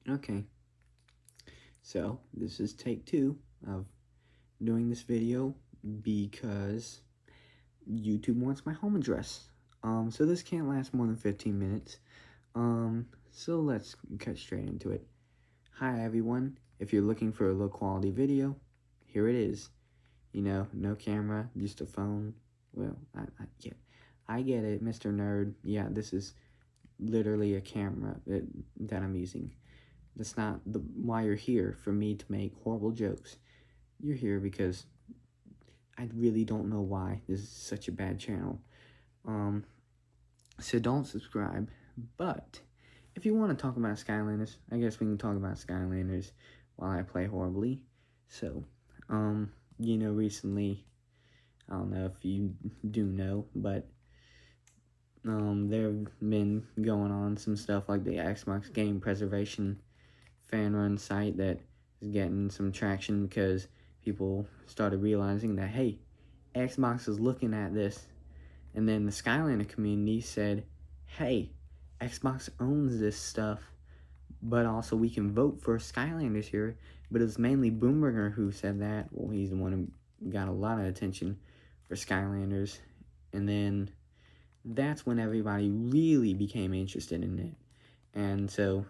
Okay, so this is take 2 of doing this video because YouTube wants my home address. So this can't last more than 15 minutes. So let's cut straight into it. Hi everyone, if you're looking for a low quality video, here it is. You know, no camera, just a phone. Well, I get it, Mr. Nerd. Yeah, this is literally a camera that I'm using. That's not why you're here, for me to make horrible jokes. You're here because I really don't know why this is such a bad channel. So don't subscribe. But if you want to talk about Skylanders, I guess we can talk about Skylanders while I play horribly. So, recently, I don't know if you do know, but there have been going on some stuff like the Xbox Game Preservation fan run site that is getting some traction because people started realizing that, hey, Xbox is looking at this. And then the Skylander community said, hey, Xbox owns this stuff, but also we can vote for Skylanders here. But it was mainly Boombringer who said that. Well, he's the one who got a lot of attention for Skylanders. And then that's when everybody really became interested in it. And so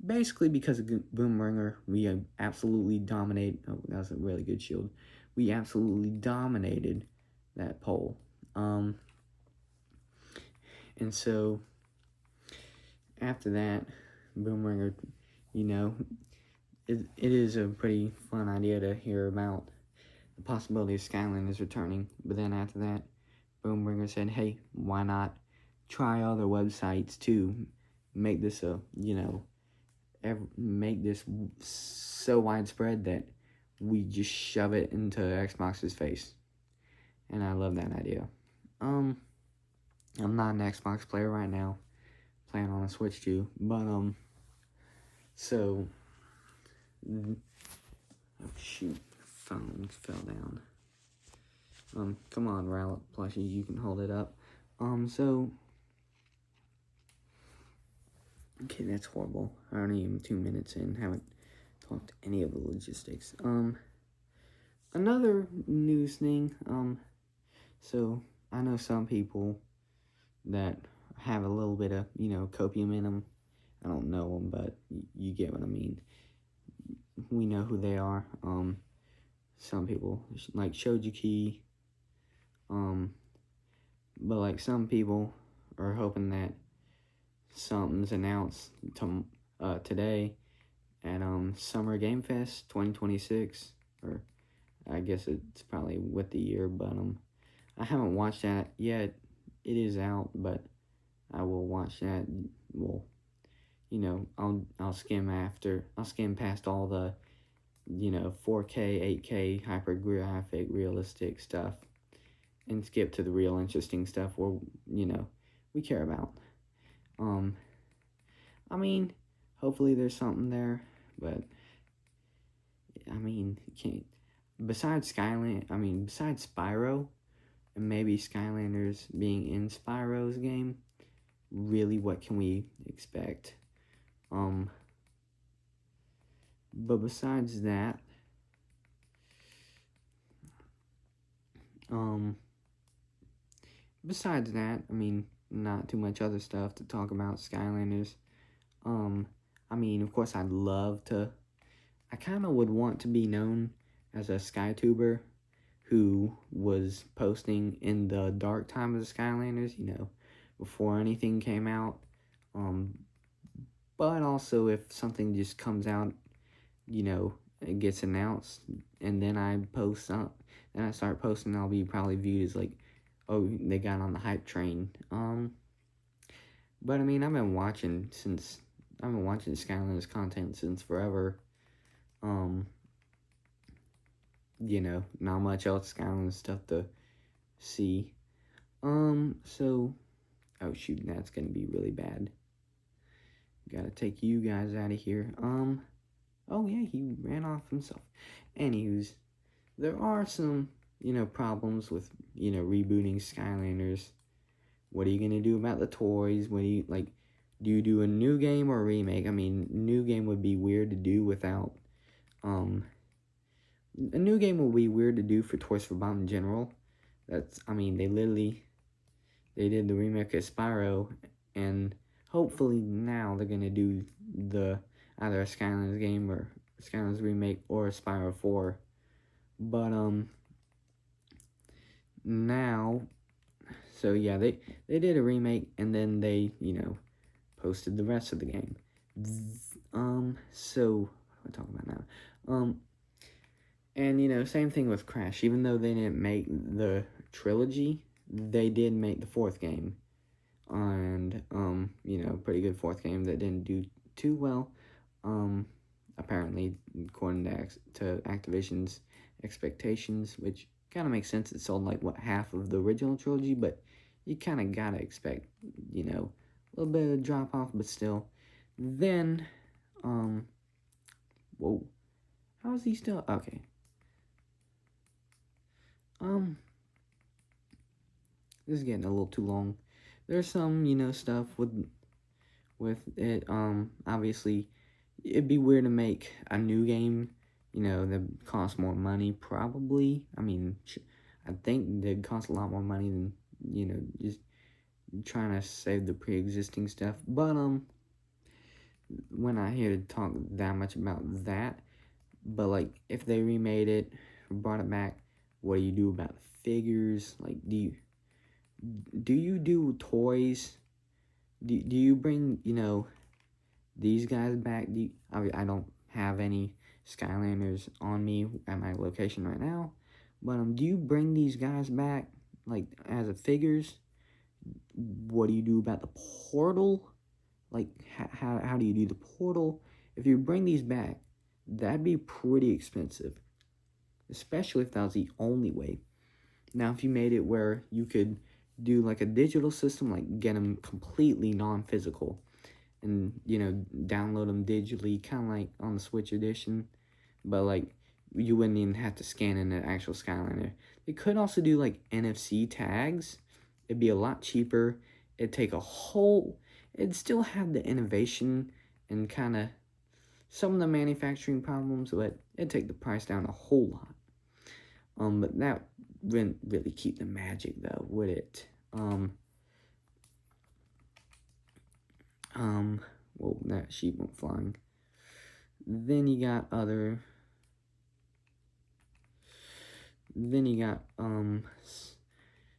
basically because of Boombringer, we absolutely dominate. Oh, that was a really good shield. We absolutely dominated that poll. And so after that, Boombringer, it is a pretty fun idea to hear about the possibility of Skylanders returning. But then after that, Boombringer said, hey, why not try other websites to make this make this so widespread that we just shove it into Xbox's face. And I love that idea. I'm not an Xbox player right now, playing on a Switch too, but so oh shoot, phone fell down. Come on, Rowlet plushie, you can hold it up. So okay, that's horrible. I only even 2 minutes in, haven't talked any of the logistics. Another news thing. So I know some people that have a little bit of, copium in them. I don't know them, but you get what I mean. We know who they are. Some people, like Shojuki. But like some people are hoping that something's announced today at Summer Game Fest 2026, or I guess it's probably with the year, but I haven't watched that yet. It is out, but I will watch that. Well, I'll skim past all the 4K, 8K, hypergraphic, realistic stuff, and skip to the real interesting stuff where we care about. I mean, hopefully there's something there, but I mean, you can't. Besides Spyro, and maybe Skylanders being in Spyro's game, really, what can we expect? But besides that, I mean, not too much other stuff to talk about Skylanders. I mean, of course, I kind of would want to be known as a SkyTuber who was posting in the dark time of the Skylanders, before anything came out. But also if something just comes out, it gets announced, and then I start posting, I'll be probably viewed as like, oh, they got on the hype train. But I mean, I've been watching Skylanders content since forever. Not much else Skylanders stuff to see. So, oh shoot, that's gonna be really bad. Gotta take you guys out of here. Oh yeah, he ran off himself. Anywho's, there are some, problems with, rebooting Skylanders. What are you gonna do about the toys? do you do a new game or a remake? I mean, new game would be weird to do without, a new game would be weird to do for Toys for Bob in general. I mean, they did the remake of Spyro, and hopefully now they're gonna do either a Skylanders game or Skylanders remake or a Spyro 4. But, now, so yeah, they did a remake, and then they, posted the rest of the game. So, what am I talking about now? And, same thing with Crash. Even though they didn't make the trilogy, they did make the fourth game. And, pretty good fourth game that didn't do too well. Apparently, according to Activision's expectations, which kind of makes sense. It sold like, half of the original trilogy, but you kind of gotta expect, a little bit of drop off, but still. Then, whoa, how is he still, okay. This is getting a little too long. There's some, stuff with it. Obviously, it'd be weird to make a new game, that costs more money, probably. I mean, I think that costs a lot more money than, just trying to save the pre-existing stuff. But, we're not here to talk that much about that. But, like, if they remade it, brought it back, what do you do about the figures? Like, do you do toys? Do you bring, these guys back? I don't have any Skylanders on me at my location right now, but do you bring these guys back, like, as a figures? What do you do about the portal? Like, how do you do the portal? If you bring these back, that'd be pretty expensive, especially if that was the only way. Now, if you made it where you could do like a digital system, like get them completely non-physical, and download them digitally, kind of like on the Switch edition, but like you wouldn't even have to scan in an actual Skylander. They could also do like NFC tags. It'd be a lot cheaper. It'd still have the innovation and kind of some of the manufacturing problems, but it'd take the price down a whole lot. But that wouldn't really keep the magic, though, would it? Well, that sheep went flying. Then you got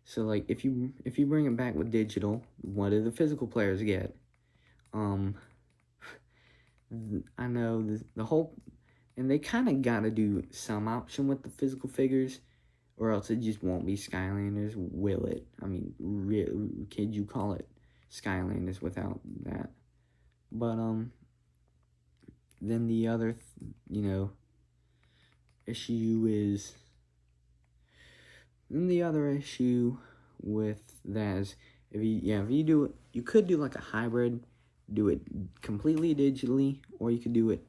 so like if you bring it back with digital, what do the physical players get? I know the whole, and they kind of got to do some option with the physical figures, or else it just won't be Skylanders, will it? I mean, could you call it Skylanders without that? But, then the other, issue with that is, if you do it, you could do like a hybrid, do it completely digitally, or you could do it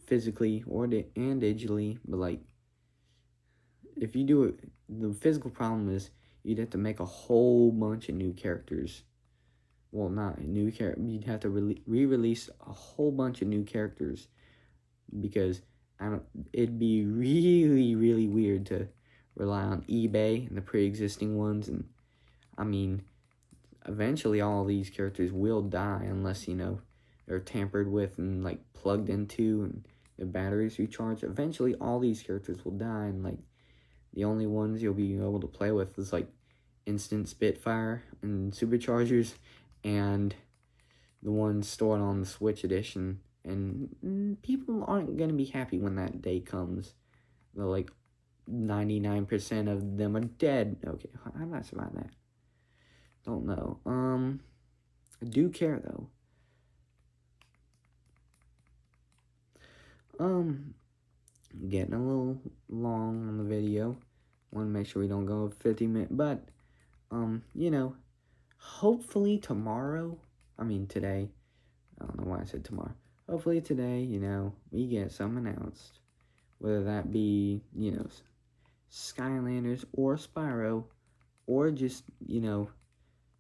physically and digitally, but like, if you do it, the physical problem is you'd have to make a whole bunch of new characters. Well, not new characters. You'd have to re-release a whole bunch of new characters, because it'd be really, really weird to rely on eBay and the pre-existing ones. And I mean, eventually all these characters will die unless, they're tampered with and like plugged into and the batteries recharge. Eventually all these characters will die, and like the only ones you'll be able to play with is like Instant Spitfire and Superchargers, and the ones stored on the Switch edition. And people aren't going to be happy when that day comes. They're like 99% of them are dead. Okay, how did I survive that? Don't know. I do care though. Getting a little long on the video. Want to make sure we don't go over 50 minutes. But, hopefully tomorrow, today, I don't know why I said tomorrow. Hopefully today, we get some announced. Whether that be, Skylanders or Spyro, or just,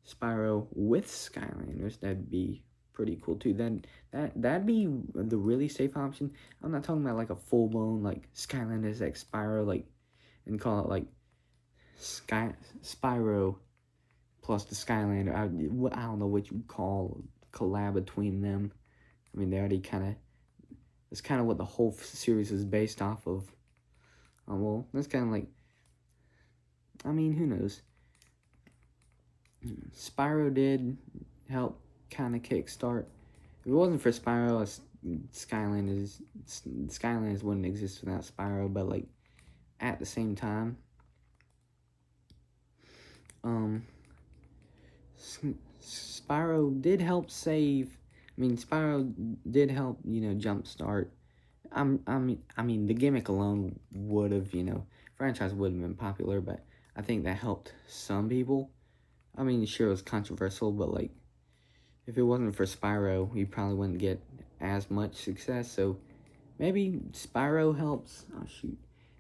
Spyro with Skylanders. That'd be pretty cool too. That'd be the really safe option. I'm not talking about like a full blown like Skylanders X Spyro, like, and call it like Spyro plus the Skylander. I don't know what you call collab between them. I mean, they already kind of, it's kind of what the whole series is based off of. Well, that's kind of like, I mean, who knows? Spyro did help kind of kickstart. If it wasn't for Spyro, Skylanders wouldn't exist without Spyro. But like at the same time, Spyro did help save. I mean, Spyro did help, jumpstart. I mean, the gimmick alone would have, franchise would have been popular, but I think that helped some people. I mean, sure, it was controversial, but like, if it wasn't for Spyro, you probably wouldn't get as much success. So maybe Spyro helps. Oh shoot,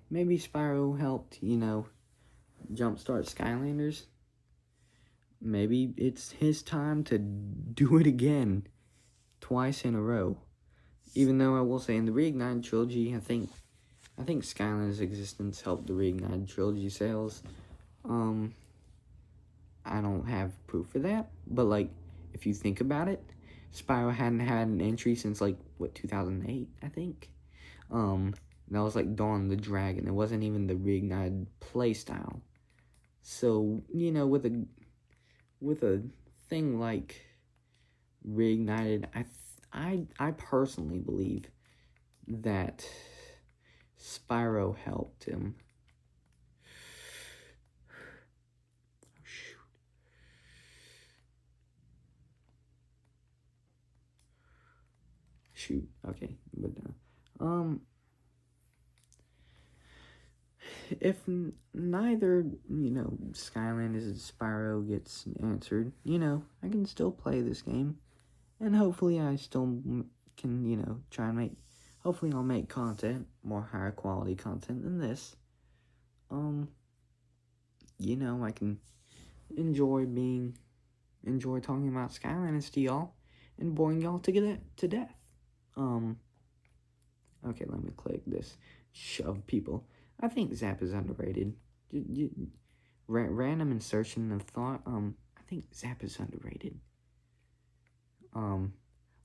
maybe Spyro helped, jumpstart Skylanders. Maybe it's his time to do it again, twice in a row. Even though I will say in the Reignited trilogy, I think Skylanders' existence helped the Reignited trilogy sales. I don't have proof for that, but like, if you think about it, Spyro hadn't had an entry since like 2008, I think. That was like Dawn of the Dragon. It wasn't even the Reignited playstyle. So, with a thing like Reignited, I personally believe that Spyro helped him. Shoot. Okay, but if neither Skylanders and Spyro gets answered, I can still play this game, and hopefully I still can try and make. Hopefully I'll make content, more higher quality content than this. I can enjoy talking about Skylanders to y'all and boring y'all to death. Okay, let me click this. Shove people. I think Zap is underrated. Random insertion of thought. I think Zap is underrated.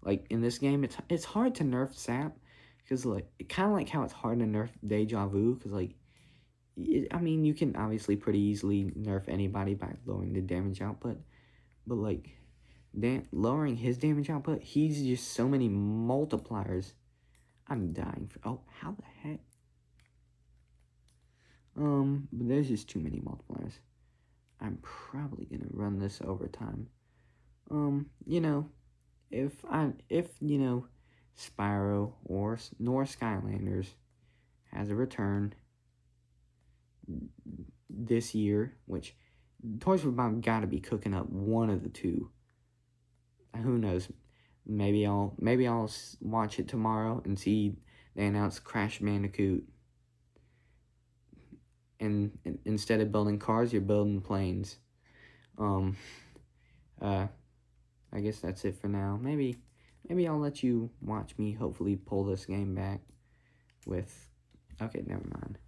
Like in this game, it's hard to nerf Zap because like kind of like how it's hard to nerf Deja Vu because like, I mean you can obviously pretty easily nerf anybody by lowering the damage output, but like lowering his damage output, he's just so many multipliers. I'm dying for. Oh, how the heck? But there's just too many multipliers. I'm probably gonna run this overtime. If Spyro nor Skylanders has a return this year, which Toys for Bob gotta be cooking up one of the two. Who knows? Maybe I'll watch it tomorrow and see they announce Crash Bandicoot. And instead of building cars, you're building planes. I guess that's it for now. Maybe I'll let you watch me hopefully pull this game back with. Okay, never mind.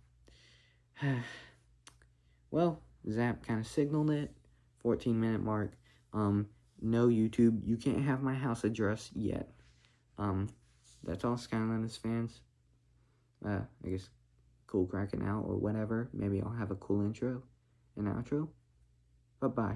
Well, Zap kind of signaled it. 14-minute mark. No YouTube, you can't have my house address yet. That's all Skylanders fans. I guess cool cracking out or whatever. Maybe I'll have a cool intro and outro. Bye-bye.